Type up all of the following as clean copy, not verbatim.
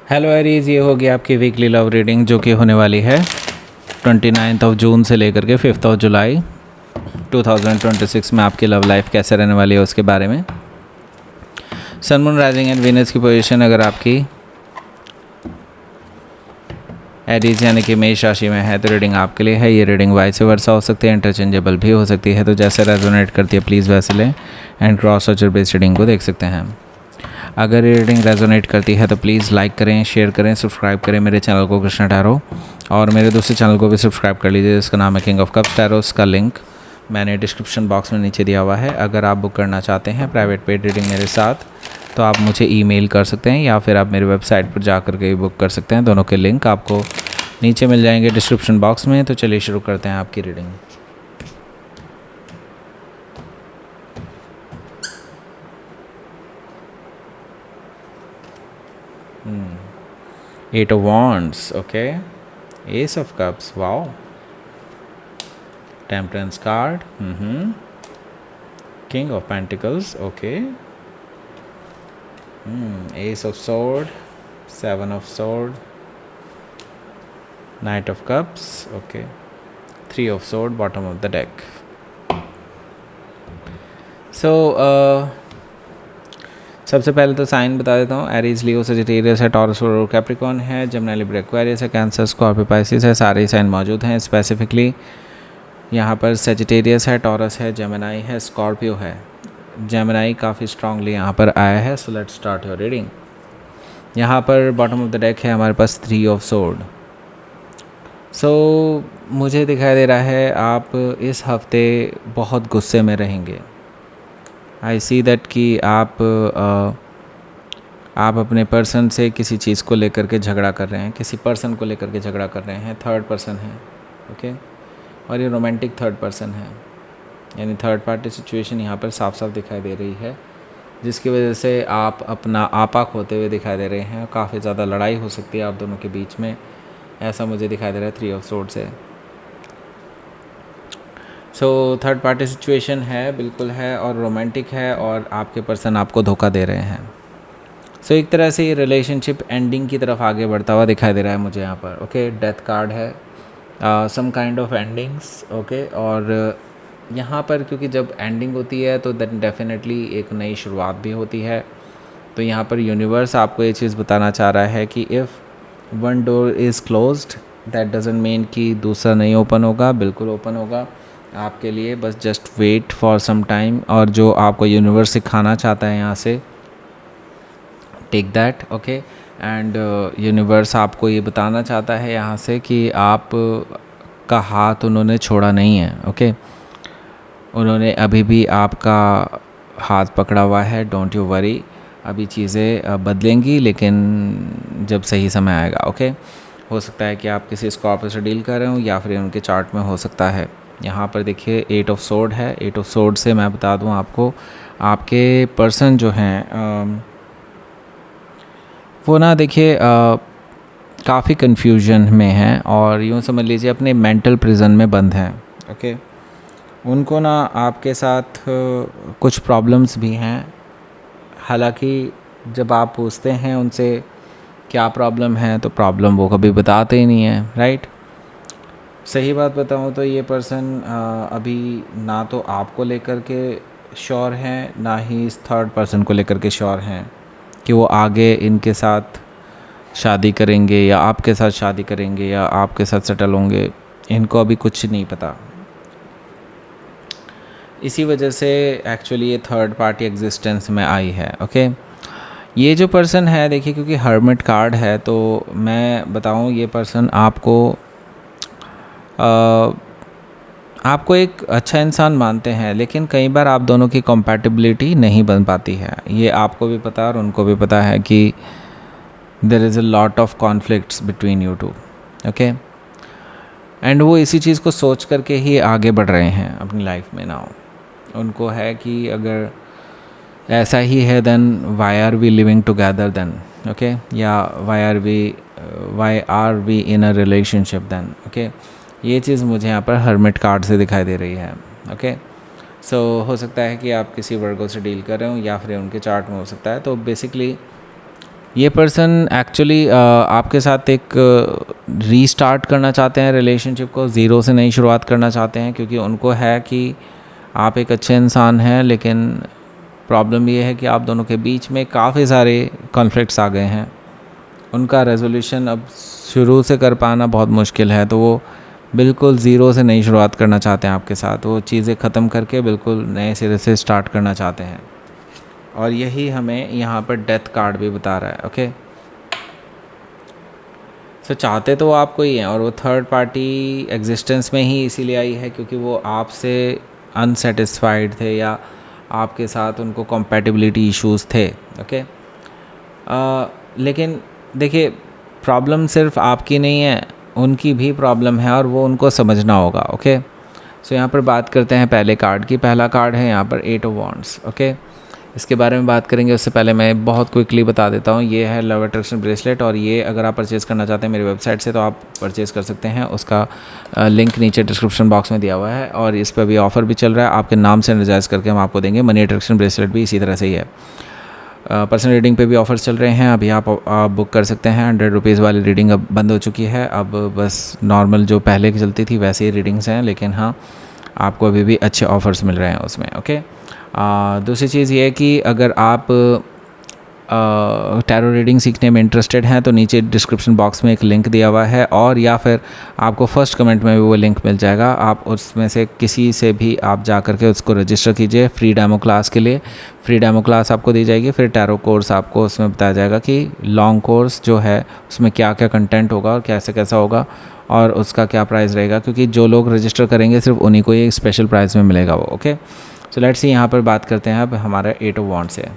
Hello Aries, ये होगी आपकी वीकली लव रीडिंग जो कि होने वाली है 29 जून से लेकर के 5 जुलाई 2026 में। आपकी लव लाइफ कैसे रहने वाली है उसके बारे में। सन, मून, राइजिंग एंड वीनस की पोजीशन अगर आपकी एरीज यानी कि मेष राशि में है तो रीडिंग आपके लिए है। ये रीडिंग वाइस वर्सा हो सकती है, इंटरचेंजेबल भी हो सकती है, तो जैसे रेजोनेट करती है प्लीज़ वैसे लें and cross searcher based reading को देख सकते हैं। अगर ये रीडिंग रेजोनेट करती है तो प्लीज़ लाइक करें, शेयर करें, सब्सक्राइब करें मेरे चैनल को कृष्णा टैरो, और मेरे दूसरे चैनल को भी सब्सक्राइब कर लीजिए जिसका नाम है किंग ऑफ कप्स टैरो। उसका लिंक मैंने डिस्क्रिप्शन बॉक्स में नीचे दिया हुआ है। अगर आप बुक करना चाहते हैं प्राइवेट पेड रीडिंग मेरे साथ तो आप मुझे ईमेल कर सकते हैं या फिर आप मेरी वेबसाइट पर जा कर के बुक कर सकते हैं। दोनों के लिंक आपको नीचे मिल जाएंगे डिस्क्रिप्शन बॉक्स में। तो चलिए शुरू करते हैं आपकी reading. Eight of Wands, okay. Ace of Cups, wow. Temperance card, King of Pentacles, okay. Ace of Sword, Seven of Sword, Knight of Cups, okay. Three of Sword, bottom of the deck. So, सबसे पहले तो sign बता देता हूँ। Aries, लियो, Sagittarius है, taurus और Capricorn है, जमना, Libra, Aquarius है, कैंसर, स्कॉर्पियो, पाइसिस है। सारे साइन मौजूद हैं। स्पेसिफिकली यहाँ पर सजिटेरियस है, टॉरस है, जेमिनाई है, स्कॉर्पियो है। जेमिनाई काफ़ी स्ट्रांगली यहाँ पर आया है। So let's start your reading. यहाँ पर बॉटम ऑफ द डेक है हमारे पास थ्री ऑफ सोर्ड। सो मुझे दिखाई दे रहा है आप इस हफ्ते बहुत गुस्से में रहेंगे। आई सी दैट कि आप अपने पर्सन से किसी चीज़ को लेकर के झगड़ा कर रहे हैं, किसी पर्सन को लेकर के झगड़ा कर रहे हैं। थर्ड पर्सन है, ओके, और ये रोमांटिक थर्ड पर्सन है, यानी थर्ड पार्टी सिचुएशन यहाँ पर साफ साफ दिखाई दे रही है, जिसकी वजह से आप अपना आपा खोते हुए दिखाई दे रहे हैं। काफ़ी ज़्यादा लड़ाई हो सकती है आप दोनों के बीच में, ऐसा मुझे दिखाई दे रहा है थ्री ऑफ सोर्ड से। सो थर्ड पार्टी सिचुएशन है, बिल्कुल है, और रोमांटिक है, और आपके पर्सन आपको धोखा दे रहे हैं। सो एक तरह से ये रिलेशनशिप एंडिंग की तरफ आगे बढ़ता हुआ दिखाई दे रहा है मुझे यहाँ पर। ओके, डेथ कार्ड है, some kind of endings, okay. और यहाँ पर क्योंकि जब एंडिंग होती है तो दैन डेफिनेटली एक नई शुरुआत भी होती है। तो यहाँ पर यूनिवर्स आपको ये चीज़ बताना चाह रहा है कि if one door is closed that doesn't mean कि दूसरा नहीं ओपन होगा, बिल्कुल ओपन होगा आपके लिए। बस just wait for some time. और जो आपको यूनिवर्स सिखाना चाहता है यहाँ से, take that, okay. And universe आपको ये बताना चाहता है यहाँ से कि आप का हाथ उन्होंने छोड़ा नहीं है, ओके। उन्होंने अभी भी आपका हाथ पकड़ा हुआ है। डोंट यू वरी, अभी चीज़ें बदलेंगी लेकिन जब सही समय आएगा, ओके। हो सकता है कि आप किसी स्कॉर्पियो से डील कर रहे हो या फिर उनके चार्ट में हो सकता है। यहाँ पर देखिए एट ऑफ सोर्ड है। एट ऑफ सोर्ड से मैं बता दूँ आपको, आपके पर्सन जो हैं वो ना देखिए काफ़ी कन्फ्यूजन में हैं, और यूँ समझ लीजिए अपने मेंटल प्रिजन में बंद हैं, ओके। उनको ना आपके साथ कुछ प्रॉब्लम्स भी हैं। हालांकि जब आप पूछते हैं उनसे क्या प्रॉब्लम है तो प्रॉब्लम वो कभी बताते ही नहीं है, राइट। सही बात बताऊँ तो ये पर्सन अभी ना तो आपको लेकर के श्योर हैं, ना ही इस थर्ड पर्सन को लेकर के श्योर हैं कि वो आगे इनके साथ शादी करेंगे या आपके साथ शादी करेंगे या आपके साथ सेटल होंगे। इनको अभी कुछ नहीं पता। इसी वजह से एक्चुअली ये थर्ड पार्टी एग्जिस्टेंस में आई है, ओके। ये जो पर्सन है देखिए, क्योंकि हर्मिट कार्ड है तो मैं बताऊँ ये पर्सन आपको एक अच्छा इंसान मानते हैं, लेकिन कई बार आप दोनों की कंपैटिबिलिटी नहीं बन पाती है। ये आपको भी पता है और उनको भी पता है कि there is a lot of conflicts between you two, okay. And वो इसी चीज़ को सोच करके ही आगे बढ़ रहे हैं अपनी लाइफ में नाउ। उनको है कि अगर ऐसा ही है then why are we living together then, okay, या why are we in a relationship then, okay. ये चीज़ मुझे यहाँ पर हर्मिट कार्ड से दिखाई दे रही है, ओके। सो हो सकता है कि आप किसी वर्गो से डील कर रहे हो या फिर उनके चार्ट में हो सकता है। तो बेसिकली ये पर्सन एक्चुअली आपके साथ एक रीस्टार्ट करना चाहते हैं रिलेशनशिप को, ज़ीरो से नई शुरुआत करना चाहते हैं, क्योंकि उनको है कि आप एक अच्छे इंसान हैं, लेकिन प्रॉब्लम ये है कि आप दोनों के बीच में काफ़ी सारे कॉन्फ्लिक्ट्स आ गए हैं। उनका रेजोल्यूशन अब शुरू से कर पाना बहुत मुश्किल है, तो वो बिल्कुल ज़ीरो से नई शुरुआत करना चाहते हैं आपके साथ। वो चीज़ें ख़त्म करके बिल्कुल नए सिरे से स्टार्ट करना चाहते हैं, और यही हमें यहाँ पर डेथ कार्ड भी बता रहा है। ओके, सो चाहते तो वो आपको ही हैं, और वो थर्ड पार्टी एग्जिस्टेंस में ही इसीलिए आई है क्योंकि वो आपसे अनसेटिस्फाइड थे, या आपके साथ उनको कंपैटिबिलिटी इश्यूज थे। ओके, लेकिन देखिए, प्रॉब्लम सिर्फ आपकी नहीं है, उनकी भी प्रॉब्लम है, और वो उनको समझना होगा। ओके, सो यहाँ पर बात करते हैं पहले कार्ड की। पहला कार्ड है यहाँ पर 8 ऑफ वॉन्ड्स। ओके, इसके बारे में बात करेंगे, उससे पहले मैं बहुत क्विकली बता देता हूँ। ये है लव अट्रैक्शन ब्रेसलेट, और ये अगर आप परचेज़ करना चाहते हैं मेरी वेबसाइट से तो आप परचेज़ कर सकते हैं। उसका लिंक नीचे डिस्क्रिप्शन बॉक्स में दिया हुआ है, और इस पर भी ऑफ़र भी चल रहा है। आपके नाम से एनर्जाइज करके हम आपको देंगे। मनी अट्रैक्शन ब्रेसलेट भी इसी तरह से ही है। पर्सनल रीडिंग पे भी ऑफर्स चल रहे हैं, अभी आप बुक कर सकते हैं। 100 रुपीज़ वाली रीडिंग अब बंद हो चुकी है, अब बस नॉर्मल जो पहले की चलती थी वैसे ही रीडिंग्स हैं, लेकिन हाँ, आपको अभी भी अच्छे ऑफ़र्स मिल रहे हैं उसमें। ओके, दूसरी चीज़ ये है कि अगर आप टैरो रीडिंग सीखने में इंटरेस्टेड हैं तो नीचे डिस्क्रिप्शन बॉक्स में एक लिंक दिया हुआ है, और या फिर आपको फर्स्ट कमेंट में भी वो लिंक मिल जाएगा। आप उसमें से किसी से भी आप जा करके उसको रजिस्टर कीजिए फ्री डेमो क्लास के लिए। फ्री डेमो क्लास आपको दी जाएगी, फिर टैरो कोर्स आपको उसमें बताया जाएगा कि लॉन्ग कोर्स जो है उसमें क्या क्या कंटेंट होगा और कैसे कैसा होगा, और उसका क्या प्राइस रहेगा, क्योंकि जो लोग रजिस्टर करेंगे सिर्फ उन्हीं को ये स्पेशल प्राइस में मिलेगा वो। ओके, सो लेट्स सी, यहाँ पर बात करते हैं अब हमारा 8 ऑफ वॉन्ड्स से।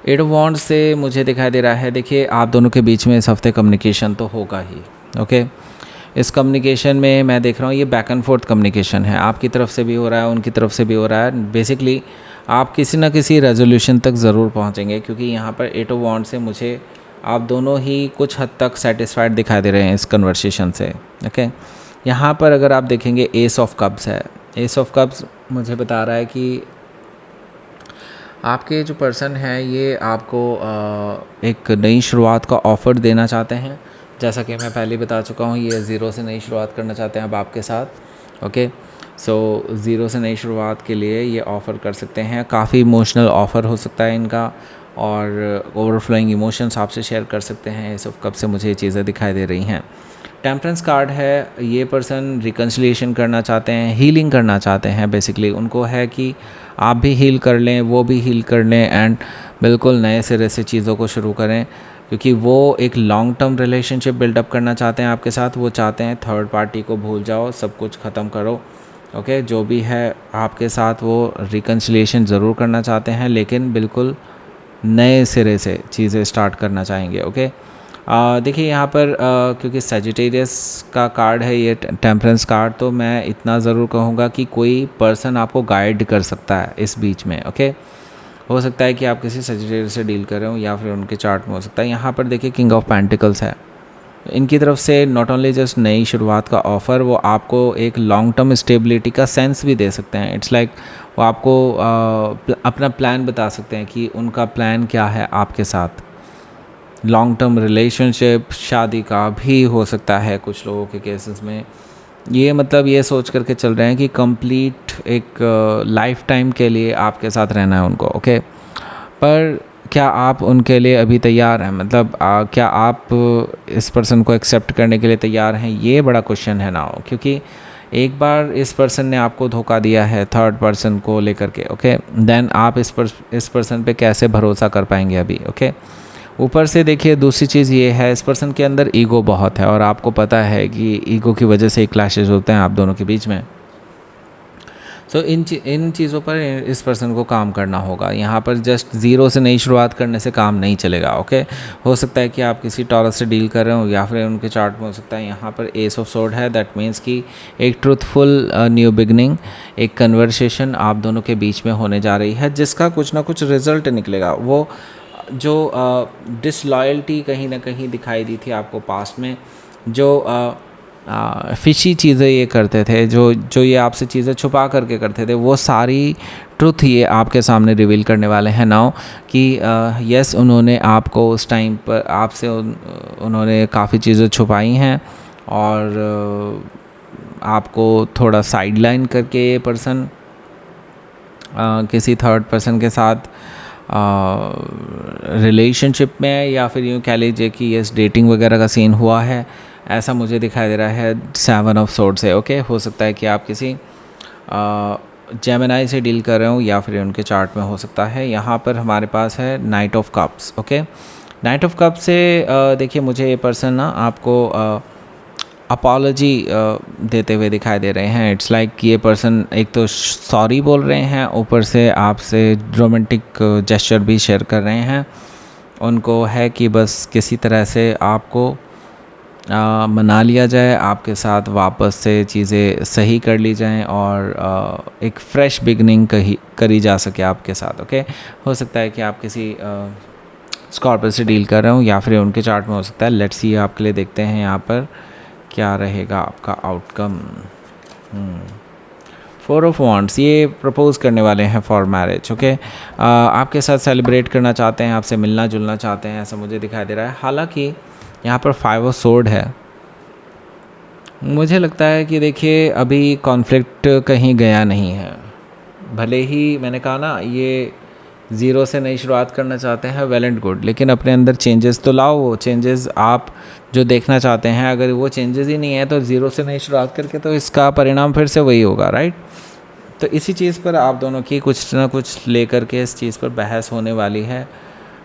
8 ऑफ वॉन्ड्स से मुझे दिखाई दे रहा है, देखिए आप दोनों के बीच में इस हफ्ते कम्युनिकेशन तो होगा ही। ओके, इस कम्युनिकेशन में मैं देख रहा हूँ ये बैक एंड फोर्थ कम्युनिकेशन है, आपकी तरफ से भी हो रहा है, उनकी तरफ से भी हो रहा है। बेसिकली आप किसी ना किसी रेजोल्यूशन तक ज़रूर पहुँचेंगे, क्योंकि यहाँ पर 8 ऑफ वॉन्ड्स से मुझे आप दोनों ही कुछ हद तक सेटिस्फाइड दिखाई दे रहे हैं इस कन्वर्सेशन से। ओके, यहाँ पर अगर आप देखेंगे एस ऑफ कप्स है। एस ऑफ कप्स मुझे बता रहा है कि आपके जो पर्सन है ये आपको एक नई शुरुआत का ऑफ़र देना चाहते हैं। जैसा कि मैं पहले बता चुका हूँ, ये ज़ीरो से नई शुरुआत करना चाहते हैं अब आपके साथ। ओके, सो ज़ीरो से नई शुरुआत के लिए ये ऑफ़र कर सकते हैं। काफ़ी इमोशनल ऑफ़र हो सकता है इनका, और ओवरफ्लोइंग इमोशंस आपसे शेयर कर सकते हैं। इस कब से मुझे ये चीज़ें दिखाई दे रही हैं। टेम्परेंस कार्ड है, ये पर्सन रिकन्सिलिएशन करना चाहते हैं, हीलिंग करना चाहते हैं। बेसिकली उनको है कि आप भी हील कर लें, वो भी हील कर लें, एंड बिल्कुल नए सिरे से चीज़ों को शुरू करें, क्योंकि वो एक लॉन्ग टर्म रिलेशनशिप बिल्डअप करना चाहते हैं आपके साथ। वो चाहते हैं थर्ड पार्टी को भूल जाओ, सब कुछ ख़त्म करो। ओके, जो भी है आपके साथ वो रिकन्सिलिएशन ज़रूर करना चाहते हैं, लेकिन बिल्कुल नए सिरे से चीज़ें स्टार्ट करना चाहेंगे। ओके, देखिए यहाँ पर क्योंकि सजिटेरियस का कार्ड है ये टेम्परेंस कार्ड, तो मैं इतना ज़रूर कहूँगा कि कोई पर्सन आपको गाइड कर सकता है इस बीच में। ओके, हो सकता है कि आप किसी सजिटेरियस से डील कर रहे हो, या फिर उनके चार्ट में हो सकता है। यहाँ पर देखिए किंग ऑफ पेंटिकल्स है, इनकी तरफ से नॉट ओनली जस्ट नई शुरुआत का ऑफ़र, वो आपको एक लॉन्ग टर्म स्टेबिलिटी का सेंस भी दे सकते हैं। इट्स लाइक वो आपको अपना प्लान बता सकते हैं कि उनका प्लान क्या है आपके साथ। लॉन्ग टर्म रिलेशनशिप, शादी का भी हो सकता है कुछ लोगों के केसेस में। ये मतलब ये सोच करके चल रहे हैं कि कंप्लीट एक लाइफ टाइम के लिए आपके साथ रहना है उनको। ओके, पर क्या आप उनके लिए अभी तैयार हैं? मतलब क्या आप इस पर्सन को एक्सेप्ट करने के लिए तैयार हैं? ये बड़ा क्वेश्चन है ना, क्योंकि एक बार इस पर्सन ने आपको धोखा दिया है थर्ड पर्सन को लेकर के। ओके, देन आप इस पर्सन पे कैसे भरोसा कर पाएंगे अभी? ओके, ऊपर से देखिए दूसरी चीज़ ये है, इस पर्सन के अंदर ईगो बहुत है, और आपको पता है कि ईगो की वजह से ही क्लैशेस होते हैं आप दोनों के बीच में। सो इन चीज़ों पर इस पर्सन को काम करना होगा। यहाँ पर जस्ट ज़ीरो से नई शुरुआत करने से काम नहीं चलेगा। ओके, हो सकता है कि आप किसी टॉरस से डील कर रहे हो, या फिर उनके चार्ट में हो सकता है यहाँ पर एस ऑफ सोर्ड है। दैट मीन्स कि एक ट्रूथफुल न्यू बिगनिंग, एक कन्वर्सेशन आप दोनों के बीच में होने जा रही है, जिसका कुछ ना कुछ रिजल्ट निकलेगा। वो जो डिसलॉयल्टी कहीं ना कहीं दिखाई दी थी आपको पास्ट में, जो फिशी चीज़ें ये करते थे, जो ये आपसे चीज़ें छुपा करके करते थे, वो सारी ट्रुथ ये आपके सामने रिवील करने वाले हैं नाउ कि यस उन्होंने आपको उस टाइम पर आपसे उन्होंने काफ़ी चीज़ें छुपाई हैं और आपको थोड़ा साइडलाइन करके ये पर्सन किसी थर्ड पर्सन के साथ रिलेशनशिप में, या फिर यूँ कह लीजिए कि यस डेटिंग वगैरह का सीन हुआ है, ऐसा मुझे दिखाई दे रहा है 7 ऑफ सोर्ड्स है। ओके, हो सकता है कि आप किसी जेमिनी से डील कर रहे हो या फिर उनके चार्ट में हो सकता है। यहाँ पर हमारे पास है night of cups. Okay, night of cups से देखिए मुझे ये पर्सन ना आपको अपॉलॉजी देते हुए दिखाई दे रहे हैं। इट्स लाइक कि ये पर्सन एक तो सॉरी बोल रहे हैं, ऊपर से आपसे रोमांटिक जेस्चर भी शेयर कर रहे हैं। उनको है कि बस किसी तरह से आपको मना लिया जाए, आपके साथ वापस से चीज़ें सही कर ली जाएं और एक फ़्रेश बिगनिंग करी जा सके आपके साथ। ओके, हो सकता है कि आप किसी स्कॉर्पियो से डील कर रहे हो या फिर उनके चार्ट में हो सकता है। लेट्स सी आपके लिए देखते हैं यहाँ पर क्या रहेगा आपका आउटकम। 4 ऑफ वॉन्ड्स, ये प्रपोज करने वाले हैं फॉर मैरिज। ओके, आपके साथ सेलिब्रेट करना चाहते हैं, आपसे मिलना जुलना चाहते हैं, ऐसा मुझे दिखाई दे रहा है। हालांकि यहाँ पर 5 ऑफ सोर्ड है। मुझे लगता है कि देखिए अभी कॉन्फ्लिक्ट कहीं गया नहीं है। भले ही मैंने कहा ना ये ज़ीरो से नई शुरुआत करना चाहते हैं, वेल एंड गुड, लेकिन अपने अंदर चेंजेस तो लाओ। वो चेंजेस आप जो देखना चाहते हैं, अगर वो चेंजेस ही नहीं है तो ज़ीरो से नई शुरुआत करके तो इसका परिणाम फिर से वही होगा, राइट। तो इसी चीज़ पर आप दोनों की कुछ ना कुछ लेकर के इस चीज़ पर बहस होने वाली है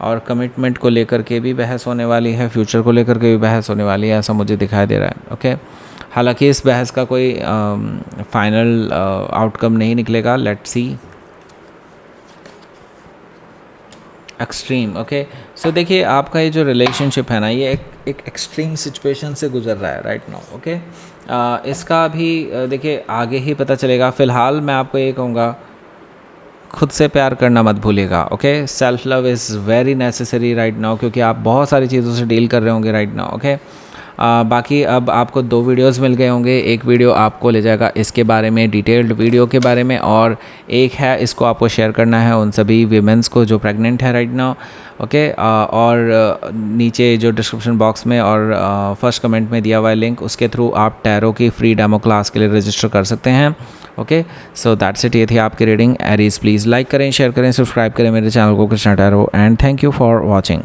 और कमिटमेंट को लेकर के भी बहस होने वाली है, फ्यूचर को लेकर के भी बहस होने वाली है, ऐसा मुझे दिखाई दे रहा है। ओके, हालांकि इस बहस का कोई फाइनल आउटकम नहीं निकलेगा। Let's see. एक्सट्रीम। ओके, सो देखिए आपका ये जो रिलेशनशिप है ना, ये एक एक्सट्रीम सिचुएशन से गुजर रहा है राइट नाउ। ओके, इसका भी देखिए आगे ही पता चलेगा। फ़िलहाल मैं आपको ये कहूँगा, खुद से प्यार करना मत भूलिएगा। Okay, self love is very necessary right now, क्योंकि आप बहुत सारी चीज़ों से डील कर रहे होंगे राइट नाउ। ओके, बाकी अब आपको 2 वीडियोस मिल गए होंगे। एक वीडियो आपको ले जाएगा इसके बारे में, डिटेल्ड वीडियो के बारे में, और एक है इसको आपको शेयर करना है उन सभी वीमेंस को जो प्रेग्नेंट है राइट नाउ। ओके, और नीचे जो डिस्क्रिप्शन बॉक्स में और फर्स्ट कमेंट में दिया हुआ है लिंक, उसके थ्रू आप टैरो की फ्री डेमो क्लास के लिए रजिस्टर कर सकते हैं। Okay, so that's it. ये थी आपकी रीडिंग। एरीज प्लीज़ लाइक करें, शेयर करें, सब्सक्राइब करें मेरे चैनल को Krishna tarot, and thank you for watching.